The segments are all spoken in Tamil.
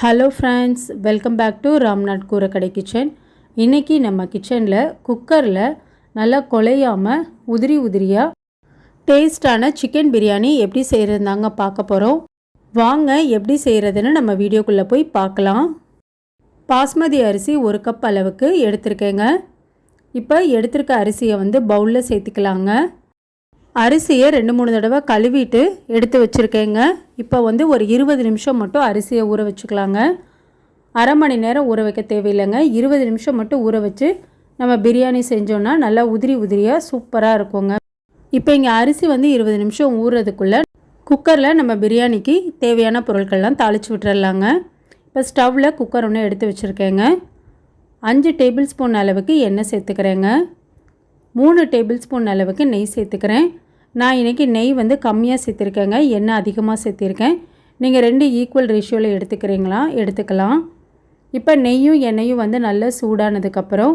Hello friends, welcome back to Ramnath Koorakadai kitchen. இன்றைக்கி நம்ம கிச்சனில் குக்கரில் நல்லா குலையாமல் உதிரி உதிரியாக டேஸ்டான சிக்கன் பிரியாணி எப்படி செய்கிறதுந்தாங்க பார்க்க போகிறோம். வாங்க எப்படி செய்கிறதுன்னு நம்ம வீடியோக்குள்ளே போய் பார்க்கலாம். பாஸ்மதி அரிசி 1 கப் அளவுக்கு எடுத்துருக்கேங்க. இப்போ எடுத்துருக்க அரிசியை பவுலில் சேர்த்துக்கலாங்க. அரிசியை 2-3 தடவை கழுவிட்டு எடுத்து வச்சுருக்கேங்க. இப்போ ஒரு 20 நிமிஷம் மட்டும் அரிசியை ஊற வச்சுக்கலாங்க. அரை மணி நேரம் ஊற வைக்க தேவையில்லைங்க. 20 நிமிஷம் மட்டும் ஊற வச்சு நம்ம பிரியாணி செஞ்சோன்னா நல்லா உதிரி உதிரியாக சூப்பராக இருக்குங்க. இப்போ இங்கே அரிசி 20 நிமிஷம் ஊறுறதுக்குள்ளே குக்கரில் நம்ம பிரியாணிக்கு தேவையான பொருட்கள்லாம் தாளித்து விட்டுறலாங்க. இப்போ ஸ்டவ்வில் குக்கர் ஒன்று எடுத்து வச்சுருக்கேங்க. 5 டேபிள் ஸ்பூன் அளவுக்கு எண்ணெய் சேர்த்துக்கிறேங்க. 3 டேபிள் ஸ்பூன் அளவுக்கு நெய் சேர்த்துக்கிறேன். நான் இன்றைக்கி நெய் கம்மியாக சேர்த்துருக்கேங்க, எண்ணெய் அதிகமாக சேர்த்திருக்கேன். நீங்கள் 2 ஈக்குவல் ரேஷியோவில் எடுத்துக்கலாம். இப்போ நெய்யும் எண்ணெயும் நல்லா சூடானதுக்கப்புறம்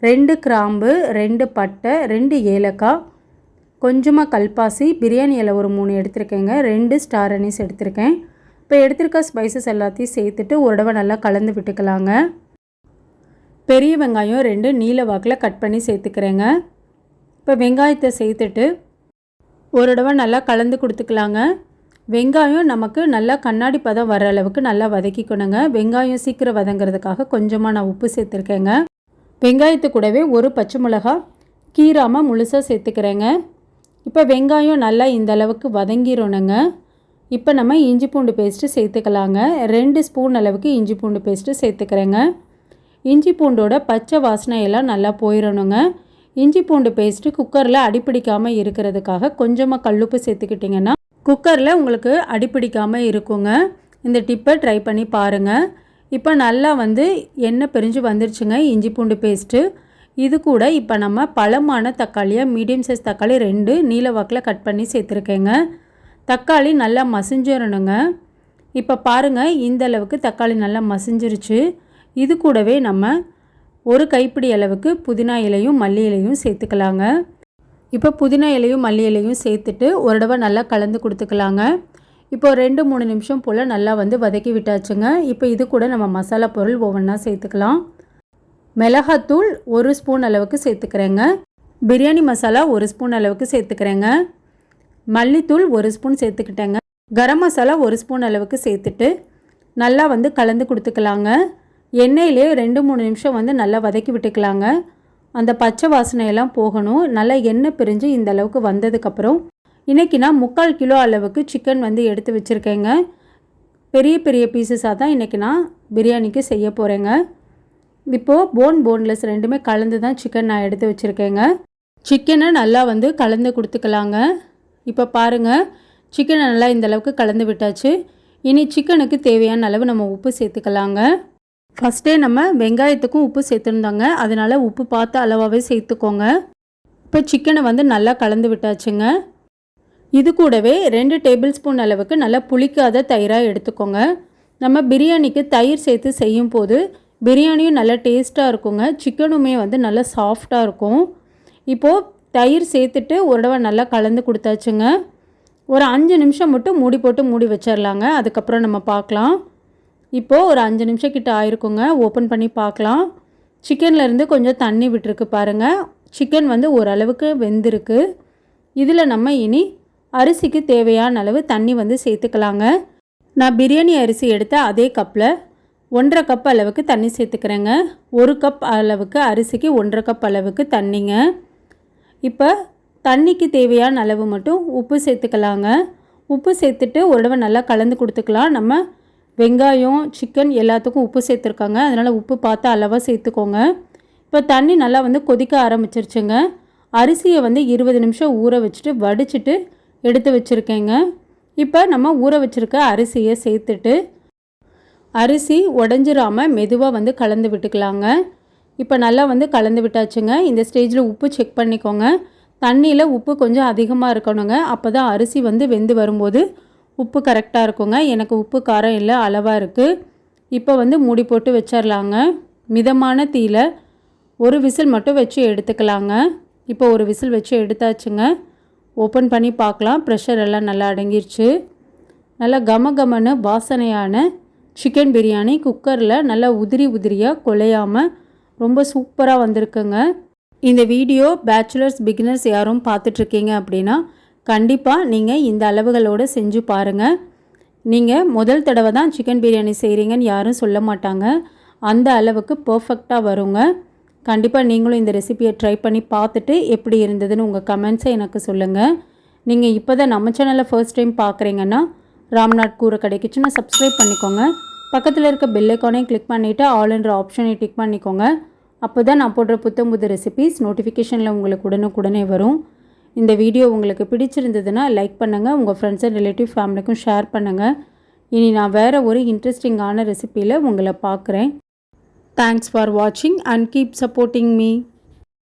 2 கிராம்பு, 2 பட்டை, 2 ஏலக்காய், கொஞ்சமாக கல்பாசி, பிரியாணி இலை ஒரு 3 எடுத்துருக்கேங்க, 2 ஸ்டார் அனீஸ் எடுத்திருக்கேன். இப்போ எடுத்துருக்க ஸ்பைசஸ் எல்லாத்தையும் சேர்த்துட்டு ஒரு தடவை நல்லா கலந்து விட்டுக்கலாங்க. பெரிய வெங்காயம் 2 நீல வாக்கில் கட் பண்ணி சேர்த்துக்கிறேங்க. இப்போ வெங்காயத்தை சேர்த்துட்டு ஒரு தடவை நல்லா கலந்து கொடுத்துக்கலாங்க. வெங்காயம் நமக்கு நல்லா கண்ணாடி பதம் வர அளவுக்கு நல்லா வதக்கிக்கணுங்க. வெங்காயம் சீக்கிரம் வதங்கிறதுக்காக கொஞ்சமாக நான் உப்பு சேர்த்துருக்கேங்க. வெங்காயத்து கூடவே ஒரு பச்சை மிளகா கீராமல் முழுசாக சேர்த்துக்கிறேங்க. இப்போ வெங்காயம் நல்லா இந்த அளவுக்கு வதங்கிடணுங்க. இப்போ நம்ம இஞ்சி பூண்டு பேஸ்ட்டு சேர்த்துக்கலாங்க. 2 ஸ்பூன் அளவுக்கு இஞ்சி பூண்டு பேஸ்ட்டு சேர்த்துக்கிறேங்க. இஞ்சி பூண்டோட பச்சை வாசனையெல்லாம் நல்லா போயிடணுங்க. இஞ்சி பூண்டு பேஸ்ட்டு குக்கரில் அடிப்பிடிக்காமல் இருக்கிறதுக்காக கொஞ்சமாக கல்லுப்பு சேர்த்துக்கிட்டிங்கன்னா குக்கரில் உங்களுக்கு அடிப்பிடிக்காமல் இருக்குங்க. இந்த டிப்பை ட்ரை பண்ணி பாருங்கள். இப்போ நல்லா எண்ணெய் பிரிஞ்சு வந்துருச்சுங்க இஞ்சி பூண்டு பேஸ்ட்டு. இது கூட இப்போ நம்ம பழமான தக்காளியாக மீடியம் சைஸ் தக்காளி 2 நீல வாக்கில் கட் பண்ணி சேர்த்துருக்கேங்க. தக்காளி நல்லா மசிஞ்சிடணுங்க. இப்போ பாருங்கள், இந்த அளவுக்கு தக்காளி நல்லா மசிஞ்சிருச்சு. இது கூடவே நம்ம ஒரு கைப்பிடி அளவுக்கு புதினா இலையும் மல்லி இலையும் சேர்த்துக்கலாங்க. இப்போ புதினா இலையும் மல்லி இலையும் சேர்த்துட்டு ஒரு தடவை நல்லா கலந்து கொடுத்துக்கலாங்க. இப்போ 2-3 நிமிஷம் போல் நல்லா வதக்கி விட்டாச்சுங்க. இப்போ இது கூட நம்ம மசாலா பொருள் ஒவ்வொன்றா சேர்த்துக்கலாம். மிளகாத்தூள் 1 ஸ்பூன் அளவுக்கு சேர்த்துக்கிறேங்க. பிரியாணி மசாலா 1 ஸ்பூன் அளவுக்கு சேர்த்துக்கிறேங்க. மல்லித்தூள் 1 ஸ்பூன் சேர்த்துக்கிட்டேங்க. கரம் மசாலா 1 ஸ்பூன் அளவுக்கு சேர்த்துட்டு நல்லா கலந்து கொடுத்துக்கலாங்க. எண்ணெயிலே 2-3 நிமிஷம் நல்லா வதக்கி விட்டுக்கலாங்க. அந்த பச்சை வாசனையெல்லாம் போகணும். நல்லா எண்ணெய் பிரிஞ்சு இந்த அளவுக்கு வந்ததுக்கப்புறம் இன்றைக்கி நான் 3/4 கிலோ அளவுக்கு சிக்கன் எடுத்து வச்சுருக்கேங்க. பெரிய பெரிய பீசஸாக தான் இன்றைக்கி நான் பிரியாணிக்கு செய்ய போகிறேங்க. இப்போது போன்லெஸ் ரெண்டுமே கலந்து தான் சிக்கன் நான் எடுத்து வச்சுருக்கேங்க. சிக்கனை நல்லா கலந்து கொடுத்துக்கலாங்க. இப்போ பாருங்கள், சிக்கனை நல்லா இந்த அளவுக்கு கலந்து விட்டாச்சு. இனி சிக்கனுக்கு தேவையான அளவு நம்ம உப்பு சேர்த்துக்கலாங்க. ஃபஸ்ட்டே நம்ம வெங்காயத்துக்கும் உப்பு சேர்த்துருந்தாங்க, அதனால் உப்பு பார்த்து அளவாகவே சேர்த்துக்கோங்க. இப்போ சிக்கனை நல்லா கலந்து விட்டாச்சுங்க. இது கூடவே 2 டேபிள் ஸ்பூன் அளவுக்கு நல்லா புளிக்காத தயிராக எடுத்துக்கோங்க. நம்ம பிரியாணிக்கு தயிர் சேர்த்து செய்யும் போது பிரியாணியும் நல்லா டேஸ்ட்டாக இருக்குங்க. சிக்கனுமே நல்லா சாஃப்டாக இருக்கும். இப்போது தயிர் சேர்த்துட்டு ஒரு தடவை நல்லா கலந்து கொடுத்தாச்சுங்க. ஒரு 5 நிமிஷம் மட்டும் மூடி போட்டு மூடி வச்சிடலாங்க. அதுக்கப்புறம் நம்ம பார்க்கலாம். இப்போது ஒரு 5 நிமிஷம் கிட்ட ஆயிருக்குங்க. ஓப்பன் பண்ணி பார்க்கலாம். சிக்கன்லேருந்து கொஞ்சம் தண்ணி விட்டுருக்கு பாருங்கள். சிக்கன் ஓரளவுக்கு வெந்திருக்கு. இதில் நம்ம இனி அரிசிக்கு தேவையான அளவு தண்ணி சேர்த்துக்கலாங்க. நான் பிரியாணி அரிசி எடுத்த அதே கப்பில் 1.5 கப் அளவுக்கு தண்ணி சேர்த்துக்கிறேங்க. 1 கப் அளவுக்கு அரிசிக்கு 1.5 கப் அளவுக்கு தண்ணிங்க. இப்போ தண்ணிக்கு தேவையான அளவு மட்டும் உப்பு சேர்த்துக்கலாங்க. உப்பு சேர்த்துட்டு ஒரு தடவை நல்லா கலந்து கொடுத்துக்கலாம். நம்ம வெங்காயம் சிக்கன் எல்லாத்துக்கும் உப்பு சேர்த்துருக்காங்க, அதனால் உப்பு பார்த்து அளவாக சேர்த்துக்கோங்க. இப்போ தண்ணி நல்லா கொதிக்க ஆரம்பிச்சிருச்சுங்க. அரிசியை 20 நிமிஷம் ஊற வச்சுட்டு வடிச்சிட்டு எடுத்து வச்சுருக்கேங்க. இப்போ நம்ம ஊற வச்சுருக்க அரிசியை சேர்த்துட்டு அரிசி உடஞ்சிராமல் மெதுவாக கலந்து விட்டுக்கலாங்க. இப்போ நல்லா கலந்து விட்டாச்சுங்க. இந்த ஸ்டேஜில் உப்பு செக் பண்ணிக்கோங்க. தண்ணியில் உப்பு கொஞ்சம் அதிகமாக இருக்கணுங்க. அப்போ தான் அரிசி வெந்து வரும்போது உப்பு கரெக்டாக இருக்குங்க. எனக்கு உப்பு காரம் இல்லை, அளவாக இருக்குது. இப்போ மூடி போட்டு வச்சிடலாங்க. மிதமான தீயில் ஒரு விசில் மட்டும் வச்சு எடுத்துக்கலாங்க. இப்போ ஒரு விசில் வச்சு எடுத்தாச்சுங்க. ஓப்பன் பண்ணி பார்க்கலாம். ப்ரெஷர் எல்லாம் நல்லா அடங்கிருச்சு. நல்லா கமகமன்னு வாசனையான சிக்கன் பிரியாணி குக்கரில் நல்லா உதிரி உதிரியாக குலையாமல் ரொம்ப சூப்பராக வந்திருக்குங்க. இந்த வீடியோ பேச்சுலர்ஸ் பிகினர்ஸ் யாரும் பார்த்துட்ருக்கீங்க அப்படின்னா கண்டிப்பாக நீங்கள் இந்த அளவுகளோடு செஞ்சு பாருங்கள். நீங்கள் முதல் தடவை தான் சிக்கன் பிரியாணி செய்கிறீங்கன்னு யாரும் சொல்ல மாட்டாங்க. அந்த அளவுக்கு பர்ஃபெக்டாக வருங்க. கண்டிப்பாக நீங்களும் இந்த ரெசிபியை ட்ரை பண்ணி பார்த்துட்டு எப்படி இருந்ததுன்னு உங்கள் கமெண்ட்ஸை எனக்கு சொல்லுங்கள். நீங்கள் இப்போ தான் நம்ம சேனலை ஃபர்ஸ்ட் டைம் பார்க்குறீங்கன்னா ராம்நாத் கூரக்கடை கிச்சனை சப்ஸ்கிரைப் பண்ணிக்கோங்க. பக்கத்தில் இருக்க பெல் ஐக்கானையும் கிளிக் பண்ணிவிட்டு ஆல் என்ற ஆப்ஷனை டிக் பண்ணிக்கோங்க. அப்போ தான் நான் போடுற புது ரெசிபிஸ் நோட்டிஃபிகேஷனில் உங்களுக்கு உடனுக்குடனே வரும். இந்த வீடியோ உங்களுக்கு பிடிச்சிருந்ததுன்னா லைக் பண்ணுங்கள், உங்கள் ஃப்ரெண்ட்ஸ் அண்ட் ரிலேட்டிவ் ஃபேமிலிக்கும் ஷேர் பண்ணுங்கள். இனி நான் வேறு ஒரு இன்ட்ரெஸ்டிங்கான ரெசிபியில் உங்களை பார்க்குறேன். தேங்க்ஸ் ஃபார் வாட்சிங் அண்ட் கீப் சப்போர்ட்டிங் மீ.